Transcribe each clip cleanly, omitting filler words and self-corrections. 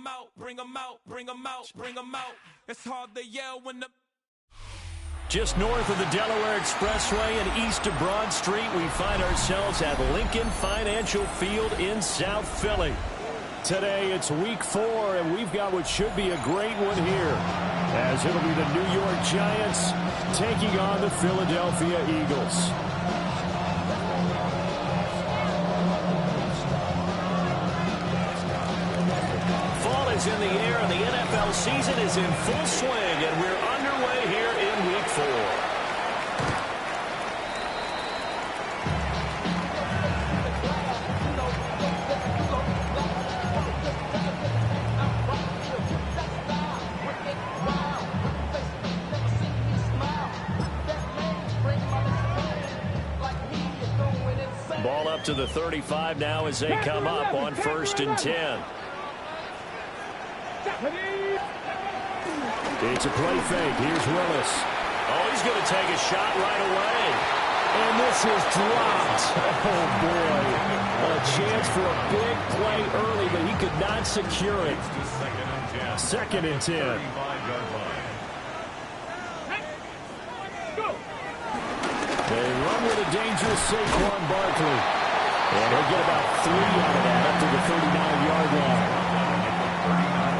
them out, bring them out, bring them out, bring them out. It's hard to yell when the... Just north of the Delaware Expressway and east of Broad Street, we find ourselves at Lincoln Financial Field in South Philly. Today, it's week 4, and we've got what should be a great one here, as it'll be the New York Giants taking on the Philadelphia Eagles. Fall is in the air, and the NFL season is in full swing, and we're underway here in week 4. Ball up to the 35 now as they come up on 1st and 10. It's a play fake. Here's Willis. Oh, he's going to take a shot right away. And this is dropped. Oh, boy. A chance for a big play early, but he could not secure it. 2nd and 10. They run with a dangerous Saquon Barkley. And he'll get about 3 out of that up to the 39-yard line.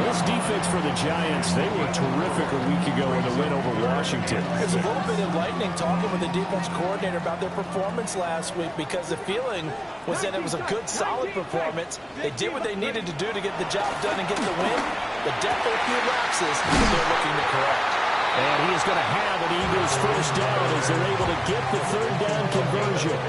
This defense for the Giants, they were terrific a week ago in the win over Washington. It's a little bit enlightening talking with the defense coordinator about their performance last week, because the feeling was that it was a good, solid performance. They did what they needed to do to get the job done and get the win, but definitely a few lapses that they're looking to correct. And he is going to have an Eagles first down as they're able to get the 3rd down conversion.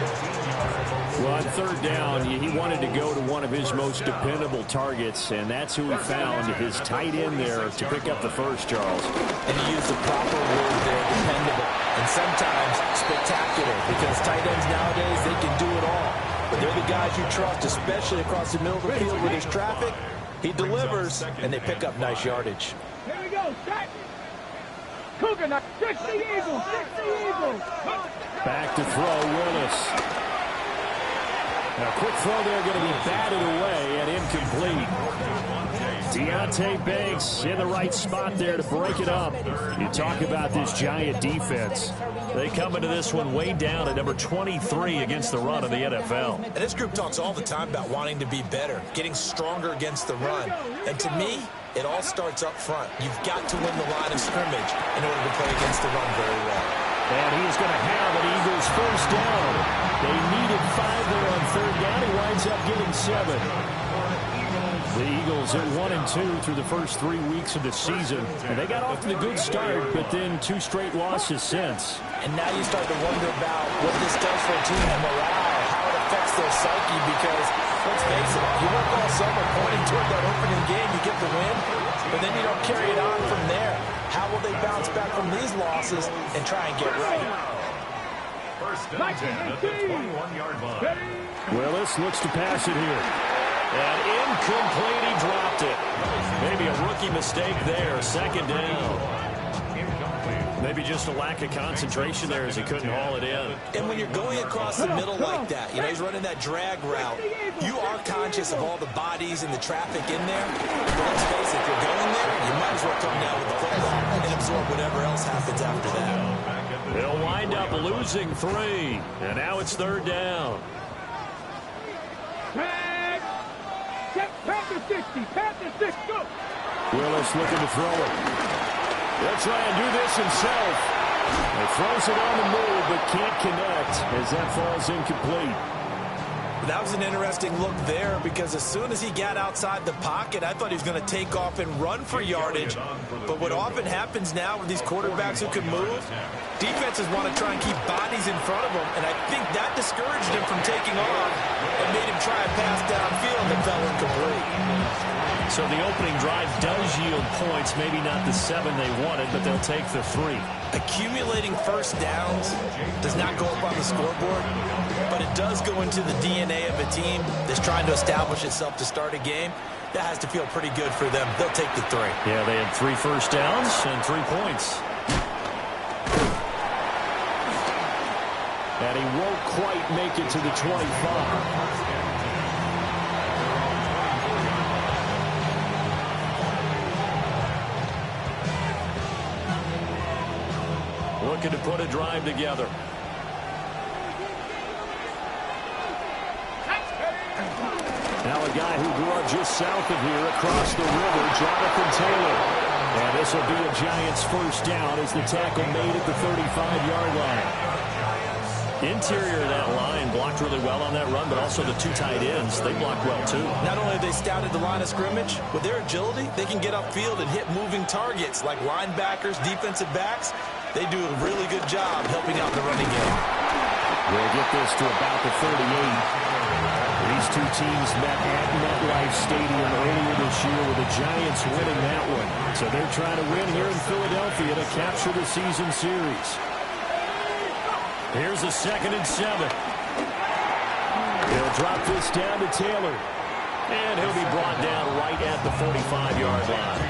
Well, on 3rd down, he wanted to go to one of his most dependable targets, and that's who he found, his tight end there, to pick up the first, Charles. And he used the proper word there, dependable, and sometimes spectacular, because tight ends nowadays, they can do it all. But they're the guys you trust, especially across the middle of the field where there's traffic. He delivers, and they pick up nice yardage. Here we go, set. Cougar, now, 60 Eagles, 60 Eagles. Back to throw, Willis. Now, quick throw there, going to be batted away and incomplete. Deonte Banks in the right spot there to break it up. You talk about this Giant defense. They come into this one way down at number 23 against the run of the NFL. And this group talks all the time about wanting to be better, getting stronger against the run. And to me, it all starts up front. You've got to win the line of scrimmage in order to play against the run very well. And he is going to have an Eagles first down. They needed 5 there on 3rd down. He winds up getting 7. The Eagles at 1-2 through the first 3 weeks of the season. And they got off to a good start, but then 2 straight losses since. And now you start to wonder about what this does for a team's morale, how it affects their psyche, because, let's face it, you work all summer pointing toward that opening game, you get the win, but then you don't carry it on from there. How will they bounce back from these losses and try and get right? First and 10 at the 21-yard line. Willis looks to pass it here. And incomplete, he dropped it. Maybe a rookie mistake there, 2nd down. Maybe just a lack of concentration there as he couldn't haul it in. And when you're going across the middle like that, he's running that drag route, you are conscious of all the bodies and the traffic in there. But let's face it, if you're going there, you might as well come down with the football and absorb whatever else happens after that. They'll wind up losing 3. And now it's 3rd down. Panther 60, Panther 6, go. Willis looking to throw it. He'll try and do this himself. He throws it on the move, but can't connect as that falls incomplete. That was an interesting look there, because as soon as he got outside the pocket, I thought he was going to take off and run for yardage. But what often happens now with these quarterbacks who can move, defenses want to try and keep bodies in front of them, and I think that discouraged him from taking off and made him try and pass downfield that fell incomplete. So the opening drive does yield points, maybe not the 7 they wanted, but they'll take the 3. Accumulating first downs does not go up on the scoreboard, but it does go into the DNA of a team that's trying to establish itself to start a game. That has to feel pretty good for them. They'll take the 3. Yeah, they had 3 first downs and 3 points. And he won't quite make it to the 25. looking to put a drive together. Now a guy who grew up just south of here across the river, Jonathan Taylor. And this will be a Giants first down as the tackle made at the 35-yard line. Interior of that line blocked really well on that run, but also the two tight ends, they blocked well too. Not only have they scouted the line of scrimmage, with their agility, they can get upfield and hit moving targets like linebackers, defensive backs. They do a really good job helping out the running game. We'll get this to about the 38. These two teams met at MetLife Stadium earlier this year with the Giants winning that one. So they're trying to win here in Philadelphia to capture the season series. Here's a 2nd and 7. He'll drop this down to Taylor. And he'll be brought down right at the 45-yard line.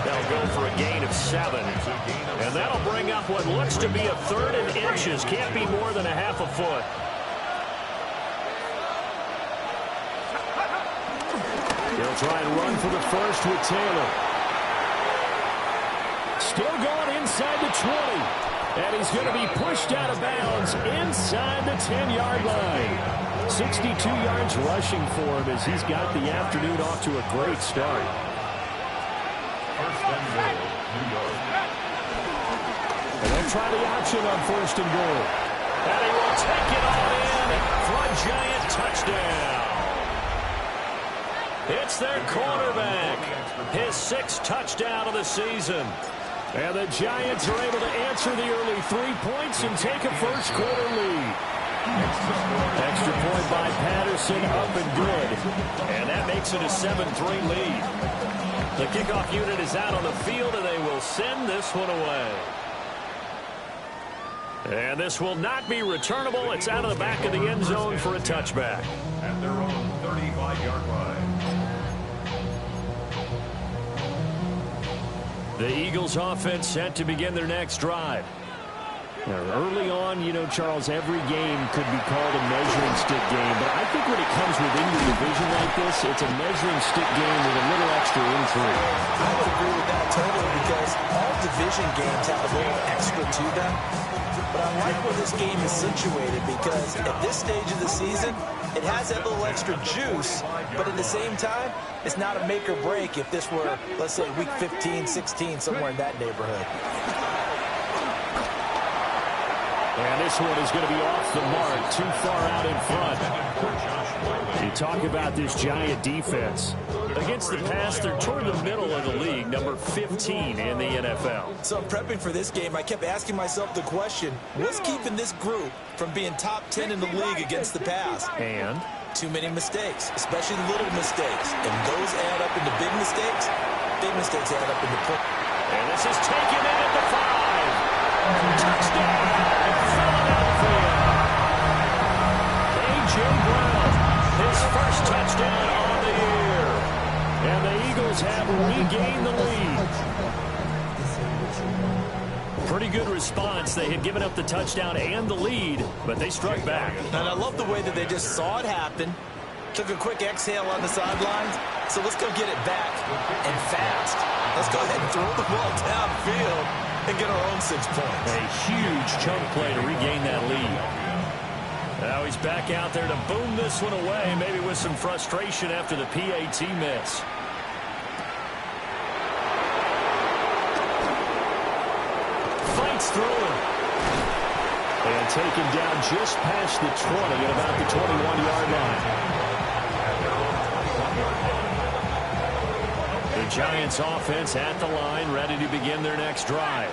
They'll go for a gain of 7. And that'll bring up what looks to be a 3rd and inches. Can't be more than a half a foot. He'll try and run for the first with Taylor. Still going inside the 20. And he's going to be pushed out of bounds inside the 10-yard line. 62 yards rushing for him as he's got the afternoon off to a great start. And they'll try the option on 1st and goal. And he will take it all in for a Giant touchdown. It's their quarterback. His 6th touchdown of the season. And the Giants are able to answer the early 3 points and take a first-quarter lead. Extra point by Patterson, up and good. And that makes it a 7-3 lead. The kickoff unit is out on the field, and they will send this one away. And this will not be returnable. It's out of the back of the end zone for a touchback. At their own 35-yard line. The Eagles offense set to begin their next drive. Now, early on, you know, Charles, every game could be called a measuring stick game, but I think when it comes within your division like this, it's a measuring stick game with a little extra intrigue. I would agree with that totally because all division games have a little extra to them. But I like where this game is situated because at this stage of the season, it has that little extra juice, but at the same time, it's not a make or break if this were, let's say, week 15, 16, somewhere in that neighborhood. And this one is going to be off the mark, too far out in front. You talk about this Giant defense. Against the pass, they're toward the middle of the league, number 15 in the NFL. So prepping for this game, I kept asking myself the question, what's keeping this group from being top 10 in the league against the pass? And? Too many mistakes, especially little mistakes. And those add up into big mistakes. Big mistakes add up into... And this is taken in at the 5. Touchdown, Philadelphia. A.J. Brown, his first touchdown on the year. And the Eagles have regained the lead. Pretty good response. They had given up the touchdown and the lead, but they struck back. And I love the way that they just saw it happen, took a quick exhale on the sidelines. So let's go get it back and fast. Let's go ahead and throw the ball downfield and get our own 6 points. A huge chunk play to regain that lead. Now he's back out there to boom this one away, maybe with some frustration after the PAT miss. Fights through him. And taken down just past the 20 at about the 21-yard line. The Giants offense at the line, ready to begin their next drive.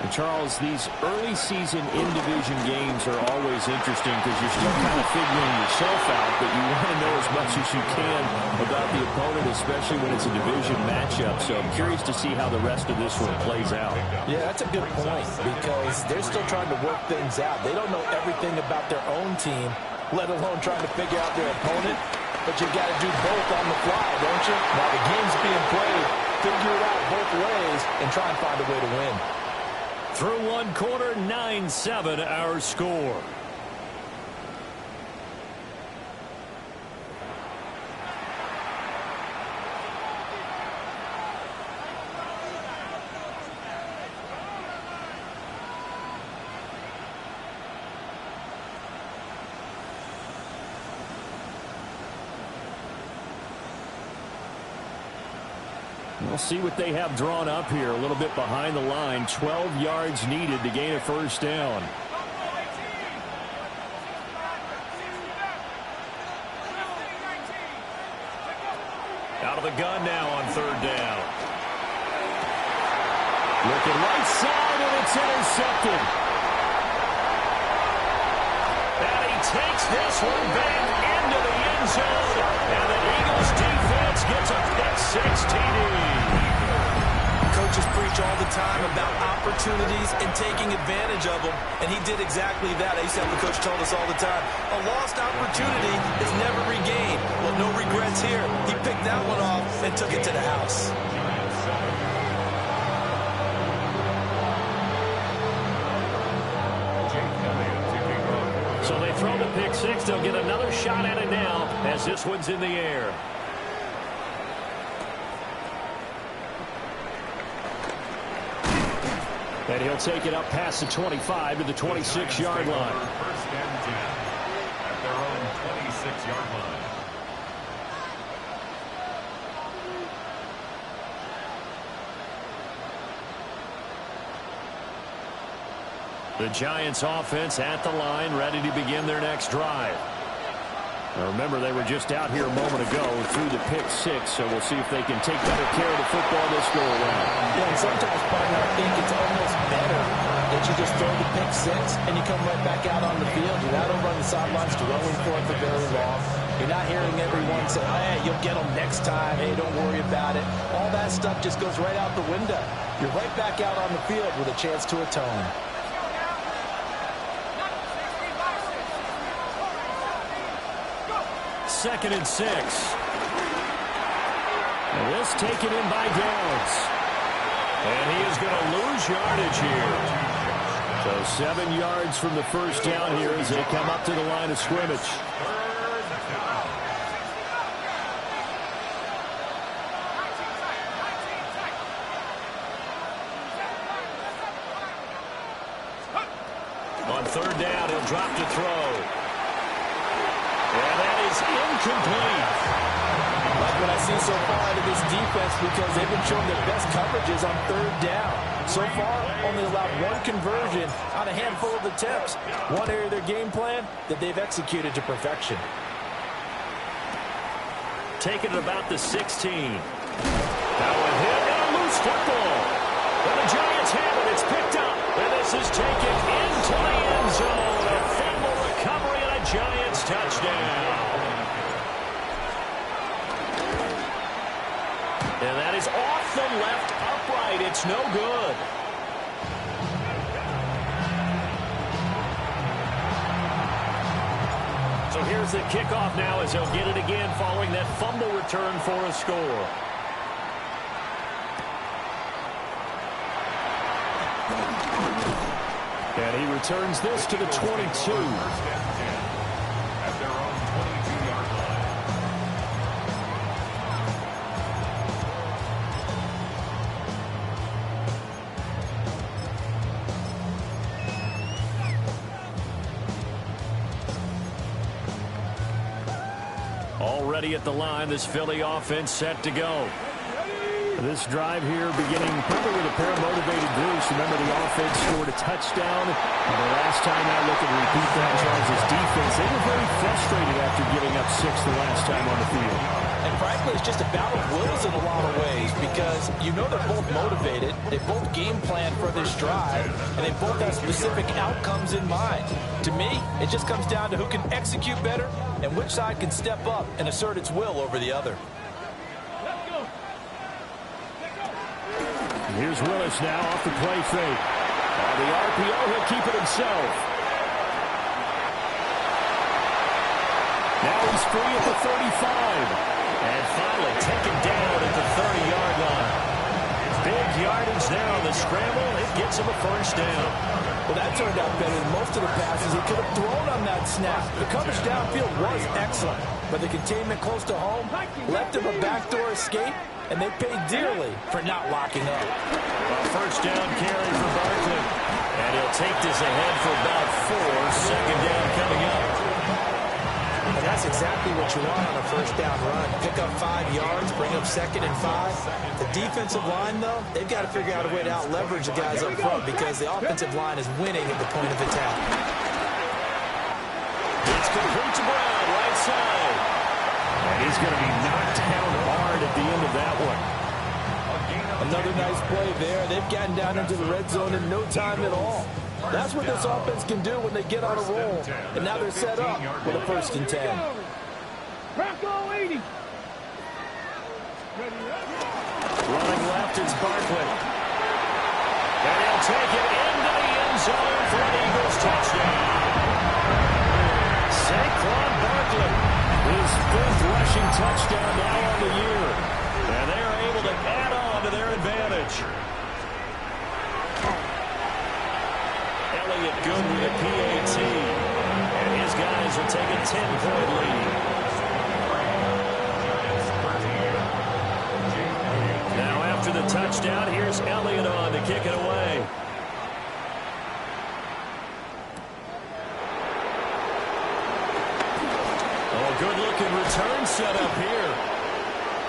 And Charles, these early season in-division games are always interesting because you're still kind of figuring yourself out, but you want to know as much as you can about the opponent, especially when it's a division matchup. So I'm curious to see how the rest of this one plays out. Yeah, that's a good point because they're still trying to work things out. They don't know everything about their own team, let alone trying to figure out their opponent. But you got to do both on the fly, don't you? While the game's being played, figure it out both ways and try and find a way to win. Through one quarter, 9-7 our score. We'll see what they have drawn up here. A little bit behind the line. 12 yards needed to gain a first down. Out of the gun now on third down. Looking right side, and it's intercepted. And he takes this one back into the end zone. And the Eagles defense gets a pick-six TD. Coaches preach all the time about opportunities and taking advantage of them, and he did exactly that. I used to have the coach told us all the time, a lost opportunity is never regained. Well, no regrets here. He picked that one off and took it to the house. So they throw the pick-six. They'll get another shot at it now as this one's in the air. And he'll take it up past the 25 to the 26-yard line. First and 10 at their own 26-yard line. The Giants offense at the line, ready to begin their next drive. Now remember, they were just out here a moment ago through the pick-six, so we'll see if they can take better care of the football this go-around. Yeah, and sometimes, partner, I think it's almost better that you just throw the pick-six and you come right back out on the field. You're not over on the sidelines dwelling for it for very long. You're not hearing everyone say, hey, you'll get them next time. Hey, don't worry about it. All that stuff just goes right out the window. You're right back out on the field with a chance to atone. Second and 6. And this taken in by Downs. And he is going to lose yardage here. So 7 yards from the first down here as they come up to the line of scrimmage. On third down, he'll drop to throw. And that is incomplete. Like what I see so far out of this defense, because they've been showing their best coverages on third down. So far, only allowed one conversion on a handful of attempts. One area of their game plan that they've executed to perfection. Taken at about the 16. Now a hit and a loose football. And the Giants have it. It's picked up. And this is taken into the end zone. A fumble recovery and a Giants touchdown. And that is off the left upright. It's no good. So here's the kickoff now as they'll get it again following that fumble return for a score. And he returns this to the 22. At their own 22-yard line. Already at the line, this Philly offense set to go. This drive here beginning probably with a pair of motivated Bruce. Remember, the offense scored a touchdown. And the last time I looked at repeat that, Charles' defense, they were very frustrated after giving up 6 the last time on the field. And frankly, it's just a battle of wills in a lot of ways, because you know they're both motivated, they both game plan for this drive, and they both have specific outcomes in mind. To me, it just comes down to who can execute better and which side can step up and assert its will over the other. Here's Willis now off the play fake. On the RPO, he'll keep it himself. Now he's free at the 35. And finally taken down at the 30-yard line. Big yardage there on the scramble. It gets him a first down. Well, that turned out better than most of the passes he could have thrown on that snap. The coverage downfield was excellent, but the containment close to home left him a backdoor escape, and they paid dearly for not locking up. A first down carry for Barkley. And he'll take this ahead for about 4. Second down coming up. And that's exactly what you want on a first down run. Pick up 5 yards, bring up 2nd and 5. The defensive line, though, they've got to figure out a way to out-leverage the guys up front because the offensive line is winning at the point of attack. It's complete to Brown, right side. And he's going to be knocked down hard at the end of that one. Another nice play there. They've gotten down into the red zone in no time at all. That's what this offense can do when they get on a roll. And now they're set up with a 1st and 10. Bronco 80. Running left is Barkley. And he'll take it into the end zone for an Eagles touchdown. Saquon Barkley, his 5th rushing touchdown now on the year. And they're able to add on to their advantage. Elliott good with a PAT. And his guys will take a 10-point lead. Now after the touchdown, here's Elliott on to kick it away. Oh, good-looking return set up here.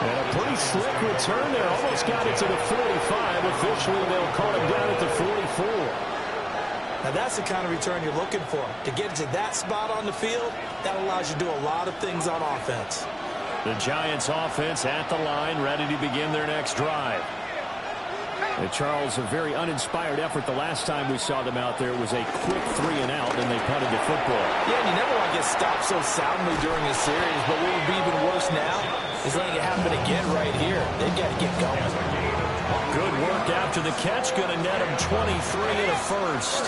And a pretty slick return there. Almost got it to the 45. Officially, they'll call him down at the 44. Now, that's the kind of return you're looking for. To get to that spot on the field, that allows you to do a lot of things on offense. The Giants offense at the line, ready to begin their next drive. And Charles, a very uninspired effort the last time we saw them out there was a quick 3-and-out, and they punted the football. Yeah, and you never want to get stopped so soundly during a series, but what would be even worse now is letting it happen again right here. They've got to get going. Good work after the catch, going to net him 23 and a 1st.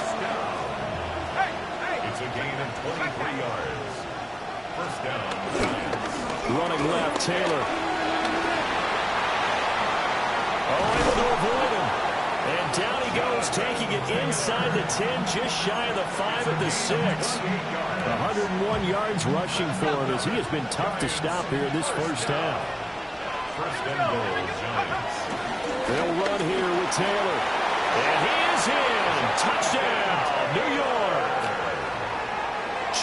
It's a gain of 23 yards. 1st down. Running left, Taylor. Oh, able to avoid him. And down he goes, taking it inside the 10, just shy of the 5 at the 6. 101 yards rushing for him as he has been tough to stop here this first half. 1st and goal, Giants. They'll run here with Taylor. And he is in. Touchdown, New York.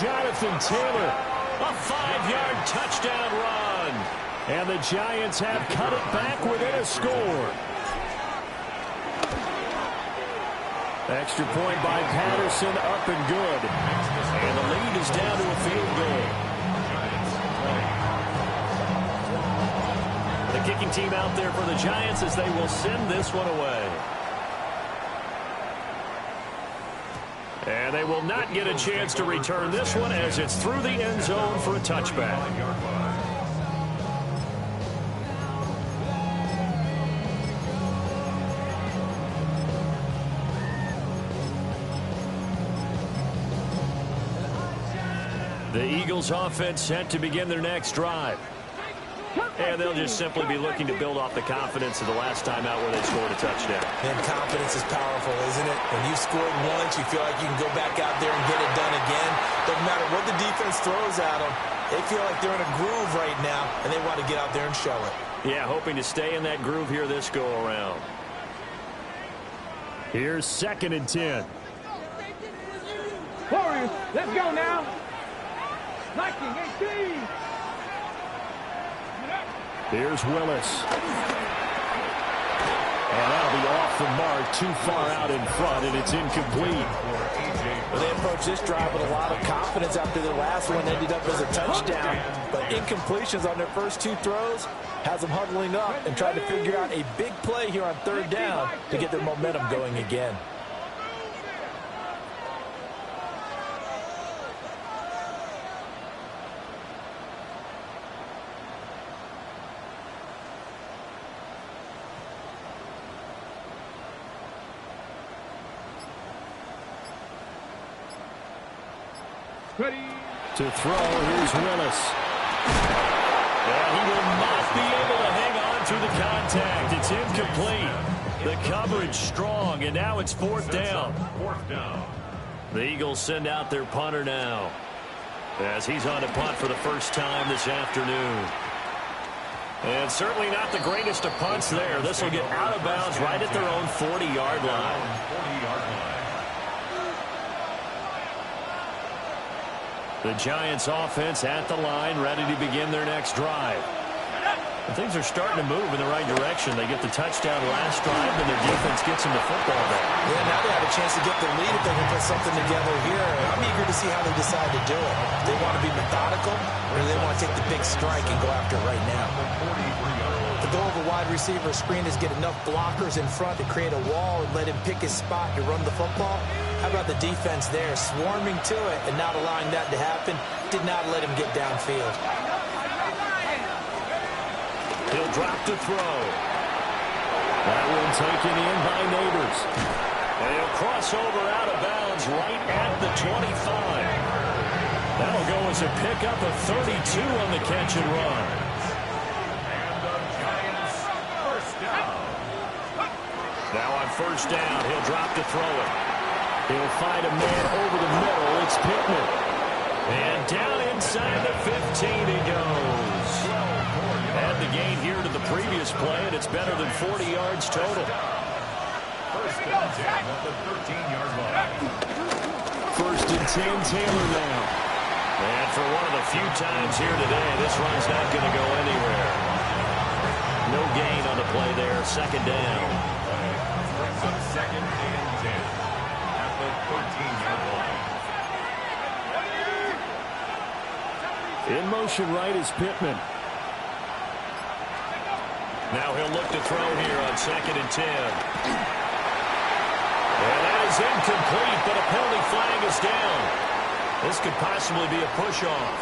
Jonathan Taylor, a 5-yard touchdown run. And the Giants have cut it back within a score. Extra point by Patterson, up and good. And the lead is down to a field goal. The kicking team out there for the Giants as they will send this one away. And they will not get a chance to return this one as it's through the end zone for a touchback. The Eagles offense set to begin their next drive. And they'll just simply be looking to build off the confidence of the last time out where they scored a touchdown. And confidence is powerful, isn't it? When you scored once, you feel like you can go back out there and get it done again. Doesn't matter what the defense throws at them. They feel like they're in a groove right now, and they want to get out there and show it. Yeah, hoping to stay in that groove here this go-around. Here's 2nd and 10. Warriors, let's go now. 19-18. Here's Willis. And that'll be off the mark, too far out in front, and it's incomplete. Well, they approached this drive with a lot of confidence after their last one ended up as a touchdown. But incompletions on their first 2 throws has them huddling up and trying to figure out a big play here on 3rd down to get their momentum going again. Ready. To throw, here's Willis. And he will not be able to hang on through the contact. It's incomplete. The coverage strong, and now it's 4th down. 4th down. The Eagles send out their punter now, as he's on to punt for the first time this afternoon. And certainly not the greatest of punts there. This will get out of bounds right at their own 40-yard line. 40-yard line. The Giants offense at the line, ready to begin their next drive. And things are starting to move in the right direction. They get the touchdown last drive, and their defense gets them the football back. Yeah, now they have a chance to get the lead if they can put something together here. I'm eager to see how they decide to do it. They want to be methodical, or they want to take the big strike and go after it right now. The goal of a wide receiver screen is get enough blockers in front to create a wall and let him pick his spot to run the football. How about the defense there, swarming to it and not allowing that to happen? Did not let him get downfield. He'll drop to throw. That one taken in by Neighbors. And he'll cross over out of bounds right at the 25. That'll go as a pickup of 32 on the catch and run. Now on first down, he'll drop to throw it. He'll find a man over the middle. It's Pittman. And down inside the 15 he goes. Add the gain here to the previous play, and it's better than 40 yards total. First and 10 at the 13-yard line. First and 10, Taylor now. And for one of the few times here today, this run's not going to go anywhere. No gain on the play there. Second down. Brings up second and 10 at the 13-yard line. In motion right is Pittman. Now he'll look to throw here on second and 10. And that is incomplete, but a penalty flag is down. This could possibly be a push-off.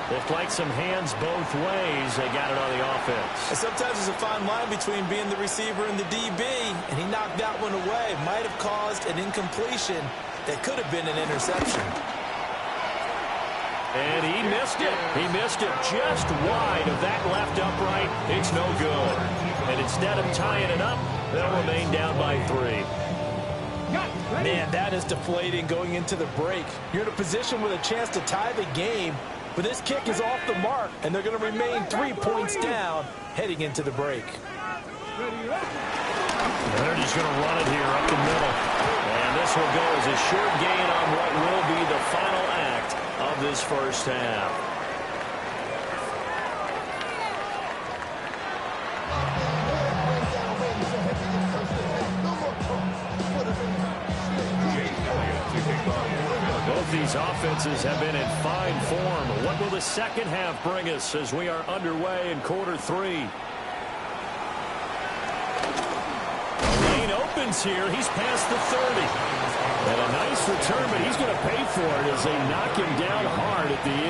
Looked like some hands both ways. They got it on the offense. And sometimes there's a fine line between being the receiver and the DB, and he knocked that one away. Might have caused an incompletion that could have been an interception. And he missed it. He missed it just wide of that left upright. It's no good. And instead of tying it up, they'll remain down by 3. Man, that is deflating going into the break. You're in a position with a chance to tie the game, but this kick is off the mark, and they're going to remain 3 points down heading into the break. They're just going to run it here up the middle. And this will go as a short gain on what will be the final act of this first half. Both these offenses have been in fine form. What will the second half bring us as we are underway in quarter 3? Lane opens here. He's past the 30. And a nice return, but he's going to pay for it as they knock him down hard at the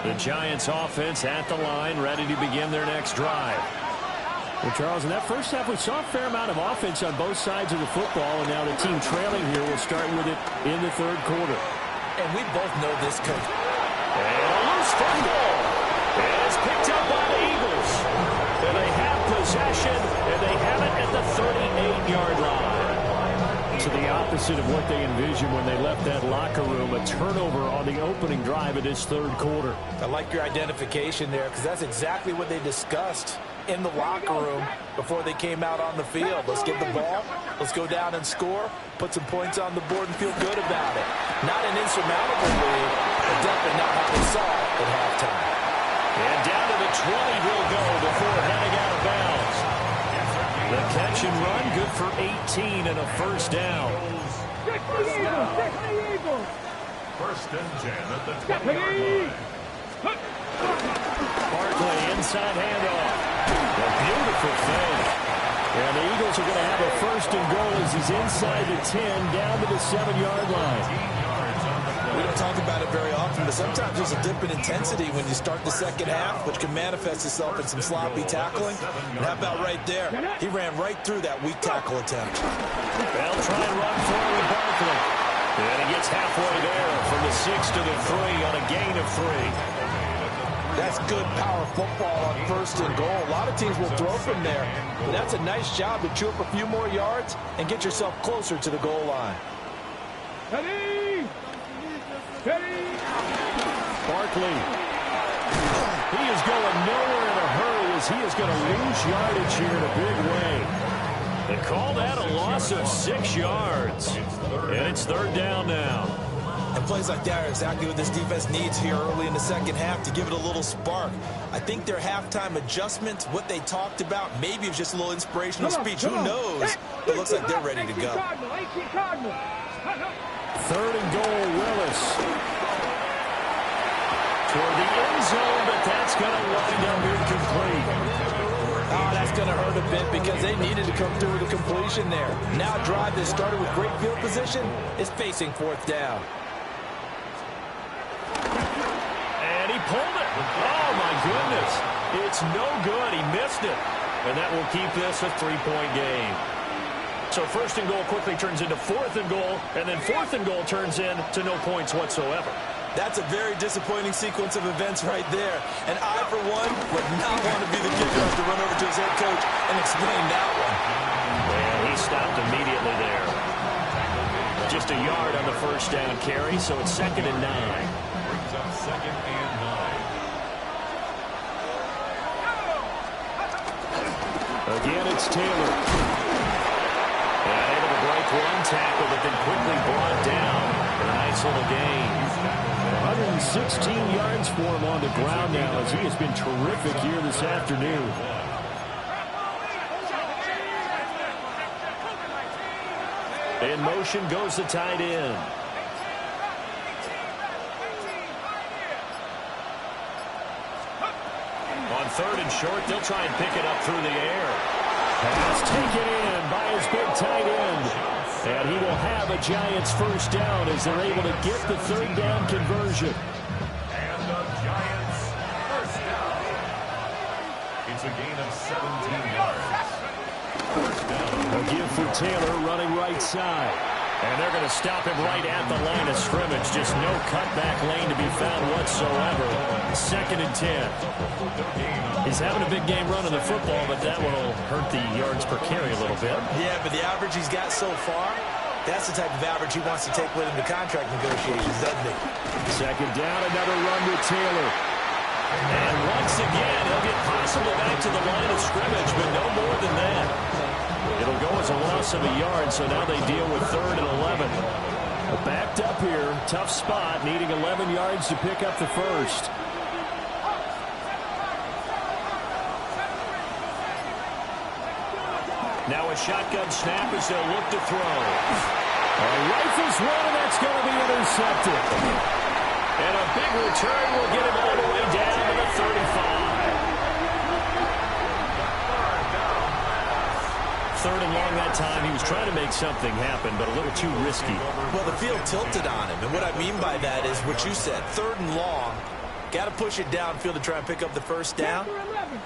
end. The Giants offense at the line, ready to begin their next drive. Well, Charles, in that first half, we saw a fair amount of offense on both sides of the football, and now the team trailing here will start with it in the third quarter. And we both know this, coach. And a loose football. And it's picked up by the Eagles. And they have possession, and they have it at the 38-yard line. To the opposite of what they envisioned when they left that locker room, a turnover on the opening drive of this third quarter. I like your identification there because that's exactly what they discussed in the locker room before they came out on the field. Let's get the ball, let's go down and score, put some points on the board and feel good about it. Not an insurmountable lead, but definitely not how they saw it at halftime. And down to the 20 will go before heading out of bounds. The catch and run, good for 18 and a first down. First and 10 at the 20-yard line. Barkley inside handoff. A beautiful thing. And the Eagles are going to have a first and goal as he's inside the 10 down to the 7-yard line. We don't talk about it very often, but sometimes there's a dip in intensity when you start the second half, which can manifest itself in some sloppy tackling. And how about right there? He ran right through that weak tackle attempt. They'll try and run for it with Barkley. And he gets halfway there from the 6 to the 3 on a gain of 3. That's good power football on first and goal. A lot of teams will throw from there, but that's a nice job to chew up a few more yards and get yourself closer to the goal line. Barkley. He is going nowhere in a hurry as he is going to lose yardage here in a big way. They call that a loss of 6 yards. And it's third down now. And plays like that are exactly what this defense needs here early in the second half to give it a little spark. I think their halftime adjustments, what they talked about, maybe it's just a little inspirational speech. Who knows? It looks like they're ready to go. 3rd and goal, Willis. Toward the end zone, but that's going to wind up incomplete. Oh, that's going to hurt a bit because they needed to come through with a completion there. Now a drive that started with great field position is facing 4th down. And he pulled it. Oh, my goodness. It's no good. He missed it. And that will keep this a 3-point game. So 1st and goal quickly turns into 4th and goal, and then 4th and goal turns into no points whatsoever. That's a very disappointing sequence of events right there. And I, for one, would not want to be the kid who has to run over to his head coach and explain that one. And he stopped immediately there. Just a yard on the 1st down carry, so it's 2nd and 9. Brings up 2nd and 9. Again, it's Taylor. And able to break one tackle, but then quickly brought down for a nice little gain. 116 yards for him on the ground now as he has been terrific here this afternoon. In motion goes the tight end. On 3rd and short, they'll try and pick it up through the air. Pass taken in by his big tight end. And he will have a Giants 1st down as they're able to get the 3rd down conversion. And the Giants 1st down. It's a gain of 17 yards. 1st down. A give for Taylor running right side. And they're going to stop him right at the line of scrimmage. Just no cutback lane to be found whatsoever. 2nd and 10. He's having a big game running the football, but that will hurt the yards per carry a little bit. Yeah, but the average he's got so far, that's the type of average he wants to take with him to contract negotiations, doesn't he? 2nd down, another run with Taylor. And once again, he'll get possibly back to the line of scrimmage, but no more than that. It'll go as a loss of a yard, so now they deal with 3rd and 11. Backed up here, tough spot, needing 11 yards to pick up the 1st. Now a shotgun snap as they'll look to throw. Rifles one, and that's going to be intercepted. And a big return will get him all the way down to the 35. 3rd and long that time. He was trying to make something happen, but a little too risky. Well, the field tilted on him, and what I mean by that is what you said. 3rd and long, got to push it downfield to try and pick up the 1st down.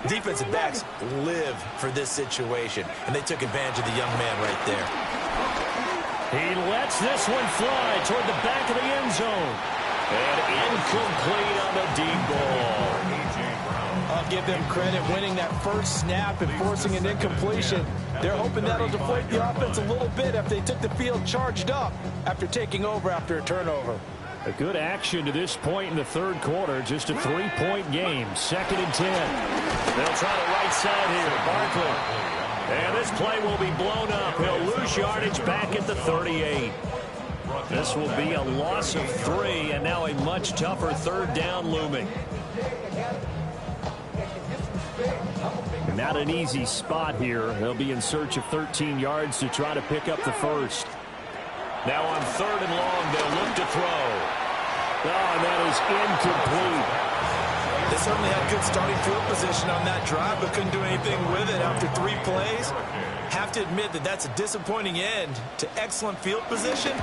Defensive backs live for this situation, and they took advantage of the young man right there. He lets this one fly toward the back of the end zone. And incomplete on the deep ball. I'll give them credit winning that 1st snap and forcing an incompletion. They're hoping that'll deflate the offense a little bit after they took the field charged up after taking over after a turnover. A good action to this point in the 3rd quarter. Just a 3-point game. 2nd and 10. They'll try the right side here. Barkley. And this play will be blown up. He'll lose yardage back at the 38. This will be a loss of 3, and now a much tougher 3rd down looming. Not an easy spot here. They'll be in search of 13 yards to try to pick up the 1st. Now on 3rd and long, they'll look to throw. Oh, and that is incomplete. They certainly had good starting field position on that drive, but couldn't do anything with it after 3 plays. Have to admit that that's a disappointing end to excellent field position.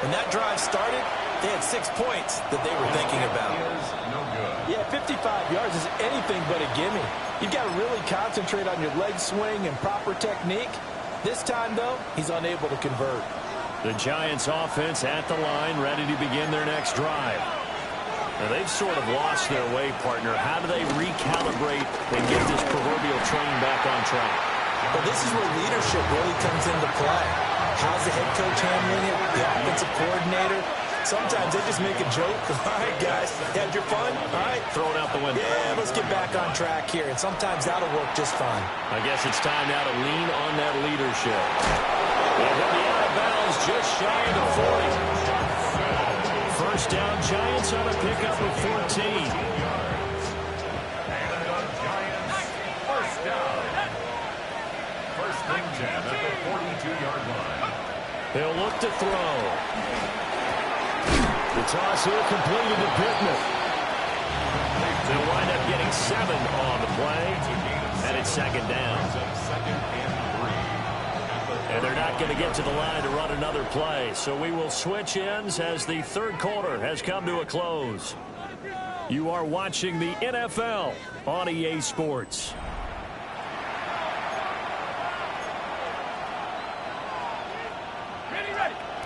When that drive started, they had 6 points that they were thinking about. Yeah, 55 yards is anything but a gimme. You've got to really concentrate on your leg swing and proper technique. This time, though, he's unable to convert. The Giants offense at the line, ready to begin their next drive. Now, they've sort of lost their way, partner. How do they recalibrate and get this proverbial train back on track? Well, this is where leadership really comes into play. How's the head coach handling it? The offensive coordinator? Sometimes they just make a joke. All right, guys, had your fun? All right. Throw it out the window. Yeah, let's get back on track here. And sometimes that'll work just fine. I guess it's time now to lean on that leadership. And he'll be out of bounds just shy of the 40. first down. Giants on a pickup of 14. And the Giants, first down. First and 10 at the 42-yard line. He'll look to throw. The toss here completed to Pittman. They'll wind up getting 7 on the play, and it's second down. And they're not going to get to the line to run another play, so we will switch ends as the third quarter has come to a close. You are watching the NFL on EA Sports.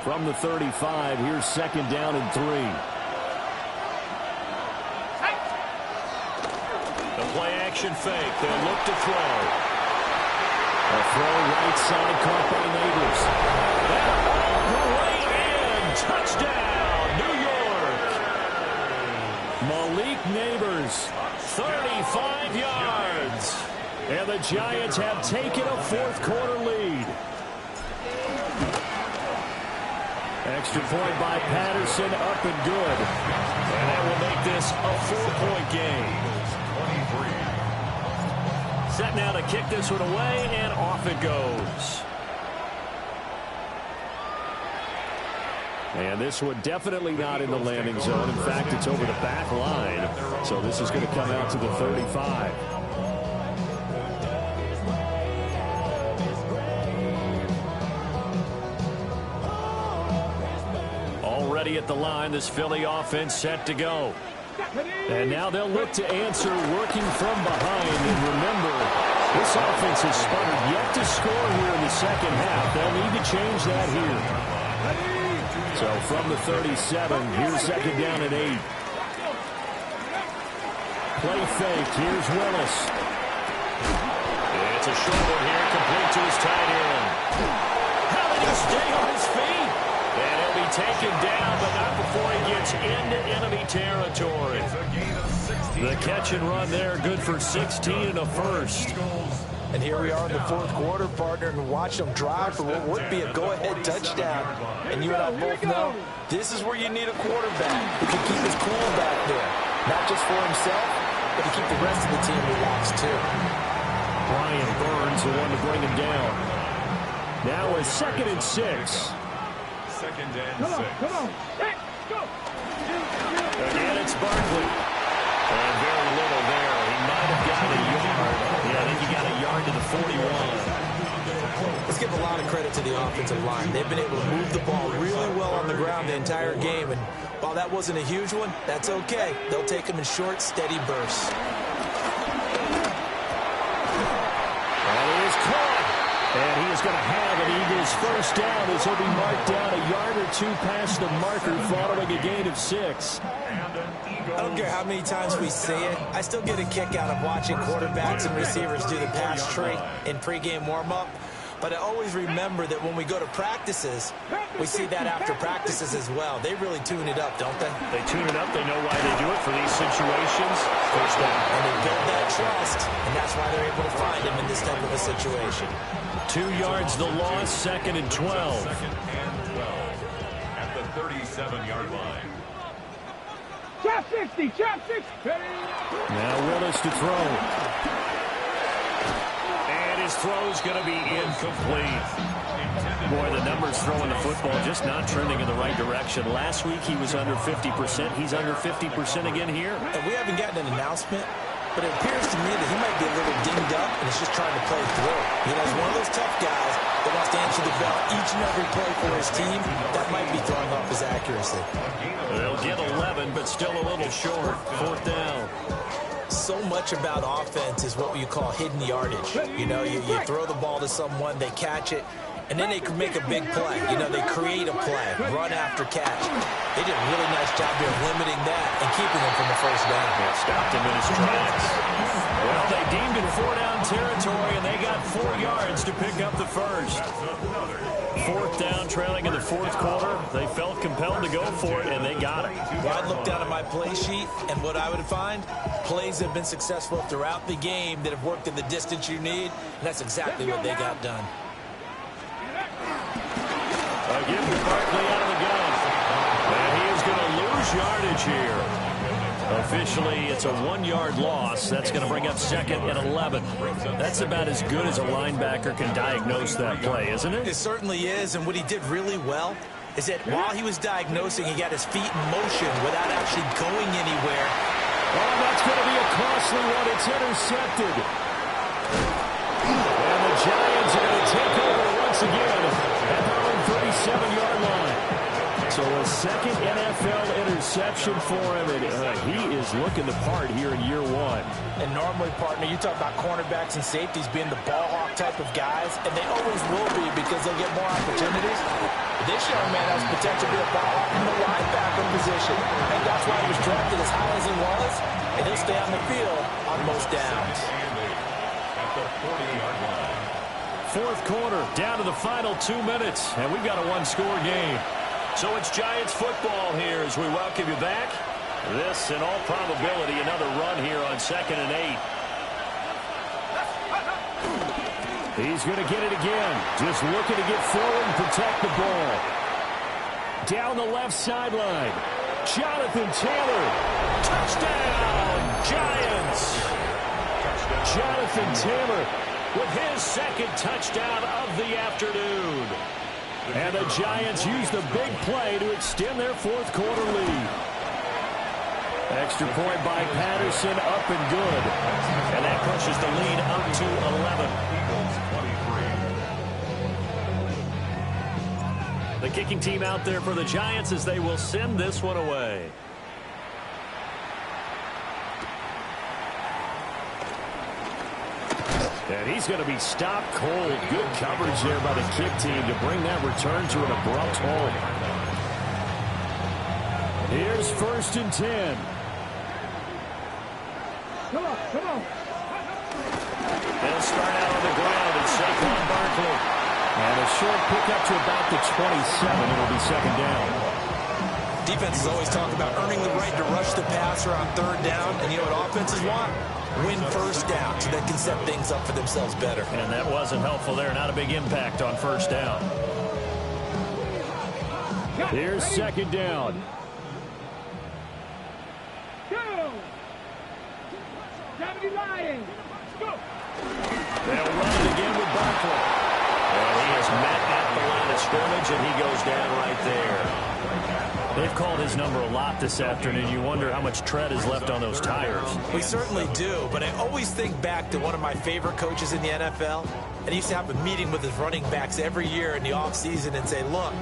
From the 35, here's second down and 3. The play action fake. They'll look to throw. A throw right side caught by Neighbors. And all the way in. Touchdown, New York. Malik Neighbors, 35 yards. And the Giants have taken a fourth quarter lead. Extra point by Patterson, up and good. And that will make this a 4-point game. Set now to kick this one away, and off it goes. And this one definitely not in the landing zone. In fact, it's over the back line. So this is going to come out to the 35. Already at the line, this Philly offense set to go. And now they'll look to answer working from behind. And remember, this offense has sputtered yet to score here in the second half. They'll need to change that here. So from the 37, here's second down and 8. Play fake. Here's Willis. It's a short one here, complete to his tight end. How did he stay on his feet? And he'll be taken down, but not before he gets into enemy territory. The catch and run there, good for 16 and a first. And here we are in the fourth quarter, partner, and watch them drive for what would be a go-ahead touchdown. And you and I both know this is where you need a quarterback who can keep his cool back there. Not just for himself, but to keep the rest of the team relaxed, too. Brian Burns, the one to bring him down. Now a 2nd and 6. Second and 6. Come on. Hey, go. Again, it's Barkley. And very little there. He might have got a yard. Yeah, I think he got a yard to the 41. Let's give a lot of credit to the offensive line. They've been able to move the ball really well on the ground the entire game. And while that wasn't a huge one, that's okay. They'll take them in short, steady bursts. And he is caught. And he is going to have an Eagles first down as he'll be marked down a yard or 2 past the marker following a gain of 6. I don't care how many times we see it. I still get a kick out of watching quarterbacks and receivers do the pass tree in pregame warm-up. But I always remember that when we go to practices, we see that after practices as well. They really tune it up, don't they? They tune it up. They know why they do it for these situations. First down. And they build that trust, and that's why they're able to find him in this type of a situation. 2 yards the loss, 2nd and 12. Second and 12 at the 37-yard line. Chop 60, chop 60. Now Willis to throw. And his throw's going to be incomplete. Boy, the numbers throwing the football just not trending in the right direction. Last week he was under 50%. He's under 50% again here. And we haven't gotten an announcement, but it appears to me that he might be a little dinged up and is just trying to play through. You know, he's one of those tough guys that wants to answer the bell each and every play for his team. That might be throwing off his accuracy. They'll get 11, but still a little short. 4th down. So much about offense is what you call hidden yardage. You know, you throw the ball to someone, they catch it, and then they can make a big play. You know, they create a play, run after catch. They did a really nice job here of limiting that and keeping them from the first down. Yeah, stopped him in his tracks. Well, they deemed it 4-down territory, and they got 4 yards to pick up the first. 4th down, trailing in the fourth quarter. They felt compelled to go for it, and they got it. Well, I'd look down at my play sheet, and what I would find, plays have been successful throughout the game that have worked in the distance you need, and that's exactly what they got done. Again with Barkley out of the gun. And he is going to lose lose yardage here. Officially, it's a 1-yard loss. That's going to bring up second and 11. That's about as good as a linebacker can diagnose that play, isn't it? It certainly is, and what he did really well is that while he was diagnosing, he got his feet in motion without actually going anywhere. Oh, that's going to be a costly one. It's intercepted. And the Giants are going to take over once again at their own 37-yard line. So a second NFL interception for him, and he is looking the part here in year one. And normally, partner, you talk about cornerbacks and safeties being the ball hawk type of guys, and they always will be because they'll get more opportunities. This young man has potential to be a ball hawk in the linebacker position, and that's why he was drafted as high as he was, and he'll stay on the field on most downs. At the 40-yard line. Fourth quarter, down to the final 2 minutes, and we've got a one-score game. So it's Giants football here as we welcome you back. This, in all probability, another run here on 2nd and 8. He's going to get it again. Just looking to get forward and protect the ball. Down the left sideline. Jonathan Taylor. Touchdown, Giants. Jonathan Taylor with his second touchdown of the afternoon. And the Giants use the big play to extend their fourth quarter lead. Extra point by Patterson, up and good. And that pushes the lead up to 11. The kicking team out there for the Giants as they will send this one away. And he's going to be stopped cold. Good coverage there by the kick team to bring that return to an abrupt halt. Here's 1st and 10. Come on, come on. They'll start out on the ground, and Saquon Barkley. And a short pickup to about the 27. It'll be 2nd down. Defenses always talk about earning the right to rush the passer on 3rd down, and you know what offenses want? Win 1st down so they can set things up for themselves better. And that wasn't helpful there. Not a big impact on 1st down. Here's 2nd down. Go! Johnny Lions! Go! They'll run it again with Barkley. And he is met at the line of scrimmage, and he goes down right there. They've called his number a lot this afternoon. You wonder how much tread is left on those tires. We certainly do, but I always think back to one of my favorite coaches in the NFL, and he used to have a meeting with his running backs every year in the offseason and say, look,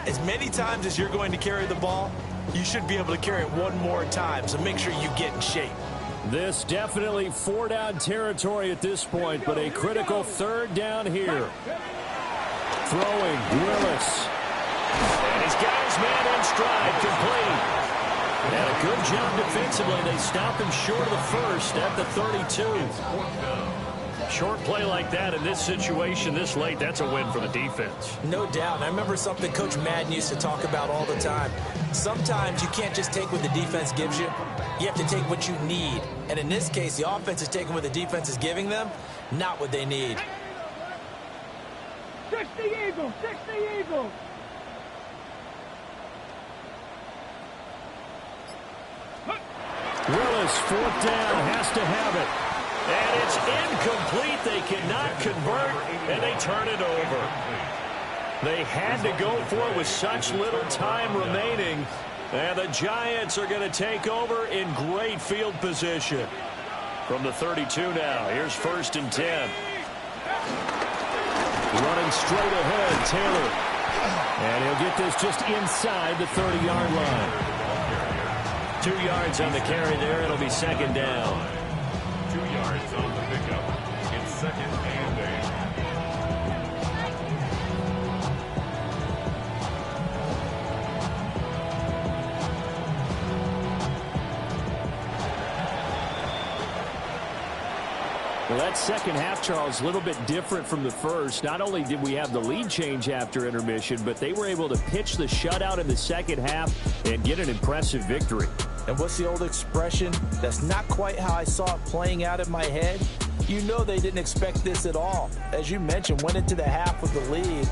as many times as you're going to carry the ball, you should be able to carry it one more time, so make sure you get in shape. This definitely 4-down territory at this point, but a critical 3rd down here. Throwing, Willis. And he's got his man in stride, complete. And a good job defensively. They stop him short of the 1st at the 32. Short play like that in this situation this late, that's a win for the defense. No doubt. And I remember something Coach Madden used to talk about all the time. Sometimes you can't just take what the defense gives you. You have to take what you need. And in this case, the offense is taking what the defense is giving them, not what they need. 60 Eagles! 60 Eagles! Willis, 4th down, has to have it. And it's incomplete. They cannot convert, and they turn it over. They had to go for it with such little time remaining. And the Giants are going to take over in great field position. From the 32 now, here's 1st and 10. Running straight ahead, Taylor. And he'll get this just inside the 30-yard line. 2 yards on the carry there. It'll be 2nd down. 2 yards on the pickup. It's 2nd and 8. Well, that second half, Charles, a little bit different from the first. Not only did we have the lead change after intermission, but they were able to pitch the shutout in the second half and get an impressive victory. And what's the old expression? That's not quite how I saw it playing out in my head. You know they didn't expect this at all. As you mentioned, went into the half with the lead.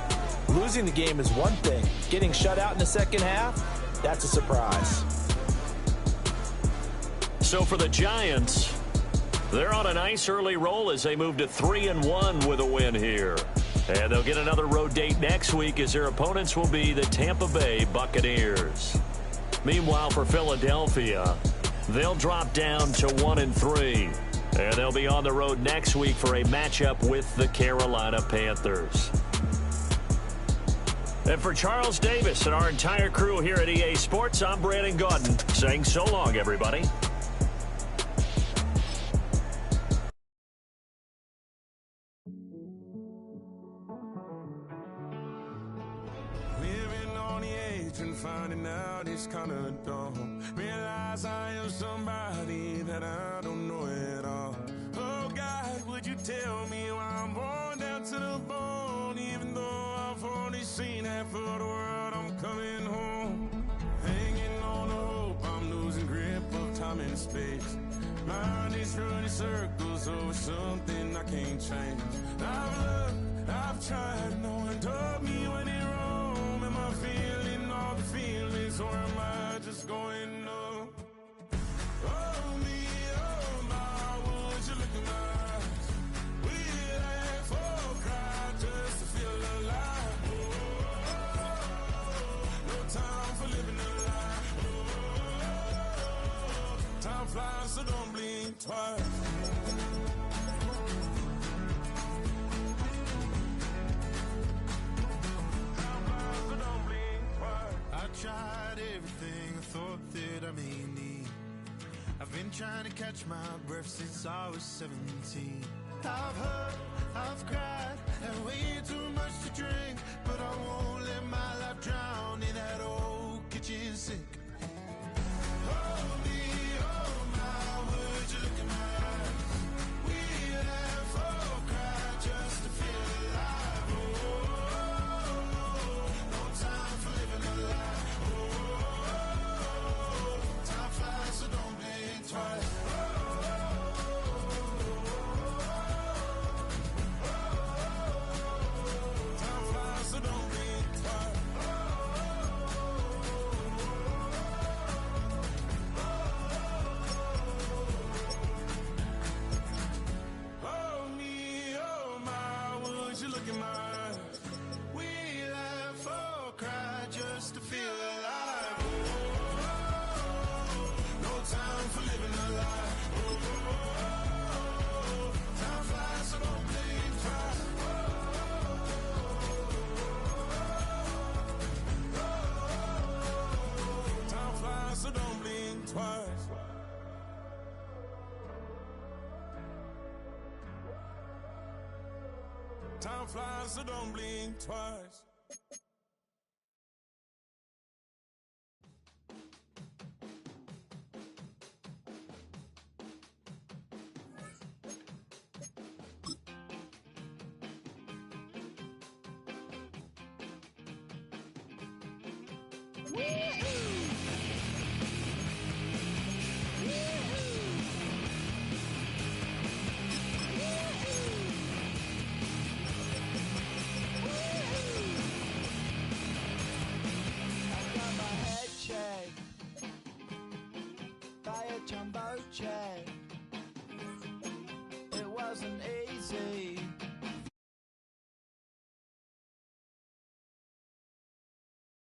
Losing the game is one thing. Getting shut out in the second half, that's a surprise. So for the Giants, they're on a nice early roll as they move to 3-1 with a win here. And they'll get another road date next week as their opponents will be the Tampa Bay Buccaneers. Meanwhile, for Philadelphia, they'll drop down to 1-3. And they'll be on the road next week for a matchup with the Carolina Panthers. And for Charles Davis and our entire crew here at EA Sports, I'm Brandon Gaudin saying so long, everybody. Finding out it's kind of dumb. Realize I am somebody that I don't know at all. Oh God, would you tell me why I'm born down to the bone? Even though I've only seen half of the world, I'm coming home. Hanging on the hope, I'm losing grip of time and space. Mind is running circles over something I can't change. I've looked, I've tried, no one told me when it wrong. Am I feeling all the feelings, or am I just going numb? Oh me, oh my, would you look at my eyes? We laugh or cry just to feel alive. Oh, no time for living a lie. Oh, time flies, so don't blink twice. Tried everything I thought that I may need. I've been trying to catch my breath since I was 17. I've hurt, I've cried, had way too much to drink, but I won't let my life drown in that old kitchen sink. Oh me, oh my, would you look in my eyes? We laugh or cry just to feel alive. Oh, no time for living a lie. So don't blink twice. Time flies, so don't blink twice. Oh me, oh my, would you look in my eyes? We laugh or cry just to feel alive. Time for living a lie. Oh, time flies, so don't blink twice. Time flies, so don't blink twice. Time flies, so don't blink twice.